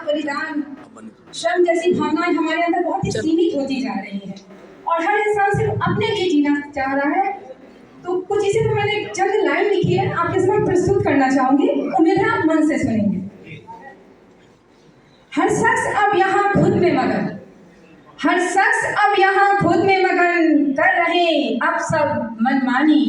बलिदान, श्रम जैसी भावनाएं हमारे अंदर बहुत ही सीमित होती जा रही है और हर इंसान सिर्फ अपने लिए जीना चाह रहा है। तो कुछ इसी पर मैंने एक चंद लाइन लिखी है, आपके सामने प्रस्तुत करना चाहूंगी, उम्मीद है आप मन से सुनेंगे। हर शख्स अब यहाँ खुद में मगन, हर शख्स अब यहाँ खुद में मगन, कर रहे अब सब मनमानी।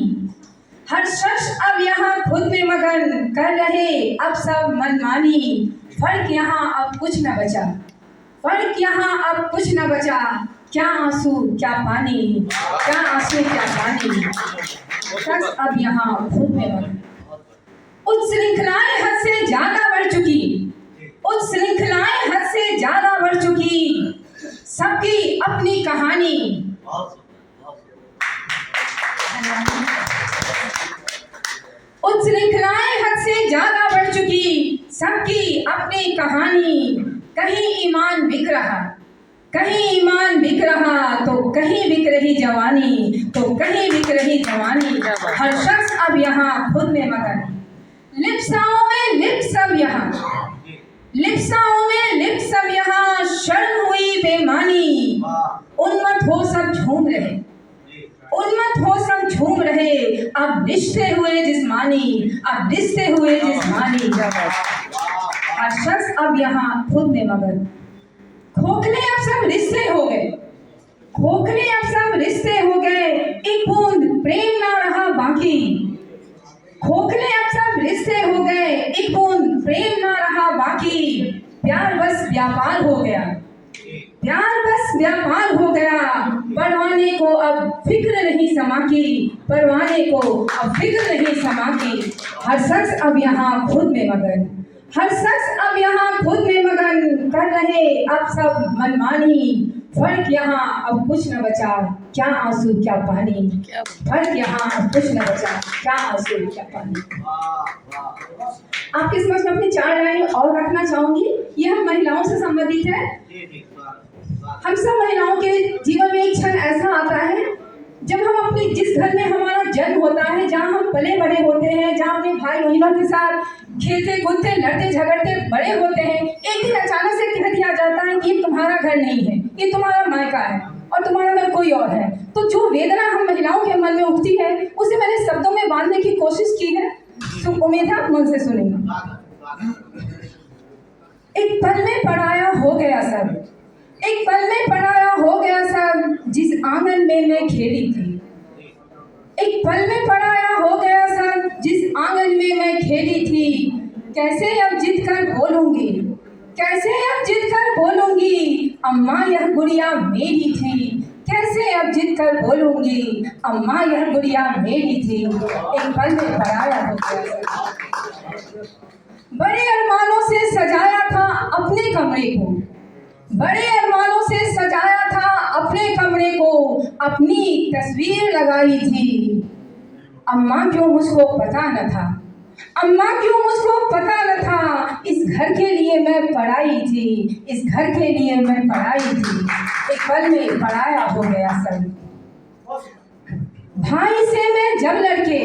हर शख्स अब यहाँ खुद में मगन, कर रहे अब सब मनमानी। फर्क यहाँ अब कुछ न बचा, फर्क यहाँ अब कुछ न बचा, क्या आंसू क्या पानी, क्या आंसू क्या पानी। शख्स अब यहाँ खुद में मगन। उच्छृंखलाएं हद से ज्यादा बढ़ चुकी, उच्छृंखलाएं हद से ज्यादा बढ़ चुकी, सबकी अपनी कहानी। उच्छृंखलाएं हद से ज्यादा बढ़ चुकी, सबकी अपनी कहानी। कहीं ईमान बिक रहा, कहीं ईमान बिक रहा, तो कहीं बिक रही जवानी, तो कहीं बिक रही जवानी। हर शख्स अब यहाँ खुद में मगन। लिप्साओं में लिप्त सब यहाँ, लिप्साओं में लिप्त सब यहाँ, शर्म हुई बेमानी। उन्मत्त हो सब झूम रहे, उन्मत्त हो सब झूम रहे, अब रिश्ते हुए जिस्मानी, अब रिश्ते हुए जिस्मानी। हर शख्स अब यहाँ खुद में मगन। खोखले अब सब रिश्ते हो गए, खोखले अब सब रिश्ते हो गए, एक बूंद प्रेम ना रहा बाकी। खोखले अब सब रिश्ते हो गए, एक बूंद प्रेम ना रहा बाकी। प्यार बस व्यापार हो गया, प्यार बस व्यापार हो गया, परवाने को अब फिक्र नहीं समा की, परवाने को अब फिक्र नहीं समा की। हर शख्स अब यहाँ खुद में मगन, हर शख्स अब यहाँ खुद में मगन, कर रहे अब सब मनमानी। फर्क यहाँ अब कुछ न बचा, क्या आंसू क्या पानी। फर्क यहाँ अब कुछ न बचा, क्या आंसू क्या पानी। आपके समक्ष में अपनी 4 लाइन और रखना चाहूंगी, ये हम महिलाओं से संबंधित है। हम सब महिलाओं के जीवन में एक क्षण ऐसा आता है जब हम अपने जिस घर में हमारा जन्म होता है, जहाँ हम पले बड़े होते हैं, जहाँ अपने भाई बहनों के साथ खेलते कूदते लड़ते झगड़ते बड़े होते हैं, एक दिन अचानक से कह दिया जाता है कि ये तुम्हारा घर नहीं है, ये तुम्हारा मायका है और तुम्हारा घर कोई और है। तो जो वेदना हम महिलाओं के मन में उठती है, उसे मैंने शब्दों में बांधने की कोशिश की है, तो उम्मीद है आप मन से सुनेंगे। एक पल में पराया हो गया सब, एक पल में पराया हो गया सब, जिस आंगन में मैं खेली थी। एक पल में पराया हो गया सब, जिस आंगन में मैं खेली थी। कैसे अब जिद कर बोलूंगी, कैसे अब जिद कर बोलूंगी, अम्मा यह गुड़िया मेरी थी। कैसे अब जिद कर बोलूंगी, अम्मा यह गुड़िया मेरी थी। एक पल में पराया हो गया। बड़े अरमानों से सजाया था अपने कमरे को, बड़े अरमानों से सजाया था अपने कमरे को, अपनी तस्वीर लगाई थी। अम्मा क्यों मुझको पता न था, अम्मा क्यों मुझको पता न था, इस घर के लिए मैं पढ़ाई थी, इस घर के लिए मैं पढ़ाई थी। एक पल में पढ़ाया हो गया सब। भाई से मैं जब लड़के,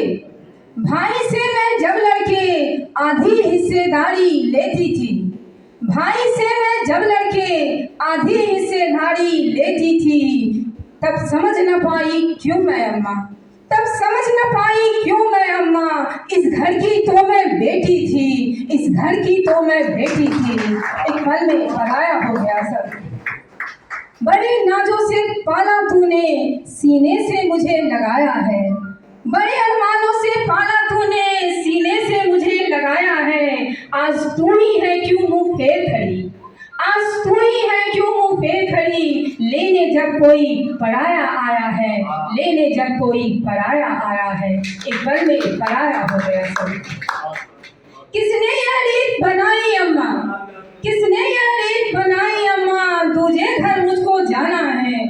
भाई से मैं जब लड़के, आधी हिस्सेदारी लेती थी। भाई से मैं जब लड़के, आधी हिस्सेदारी लेती थी। तब समझ न पाई क्यों मैं अम्मा, तब समझ न पाई क्यों मैं अम्मा, इस घर की तो मैं बेटी थी, इस घर की तो मैं बेटी थी। एक पल में पराया हो गया सब। बड़े नाजों से पाला तूने, सीने से मुझे लगाया है। बड़े अरमानों से पाला तूने, सीने से मुझे लगाया है। आज तू ही है क्यों मुंह फेर खड़ी, आज तू ही है क्यों मुंह फेर खड़ी। लेने जब कोई पराया आया है, लेने जब कोई पराया आया है। एक पल में पराया हो गया सब। किसने यह रीत बनाई अम्मा, किसने यह रीत बनाई अम्मा, तुझे घर मुझको जाना है।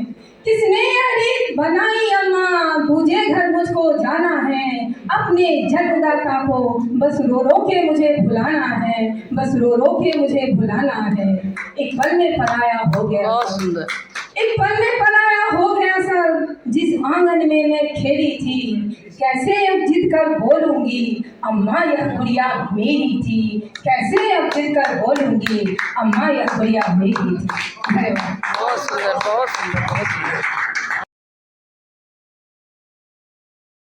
किसने यह रीत बनाई अम्मा, तुझे घर मुझको जाना है। अपने जन्मदाता को बस रो रो के मुझे भुलाना है, बस रो रो के मुझे भुलाना है। एक पल में पराया हो गया, एक पल में पराया हो गया सब। जिस आंगन में मैं खेली थी, कैसे अब जिद कर बोलूंगी अम्मा यह गुड़िया मेरी थी। कैसे अब जिद कर बोलूंगी अम्मा यह गुड़िया मेरी थी। धन्यवाद। बहुत सुंदर, बहुत सुंदर, बहुत सुंदर।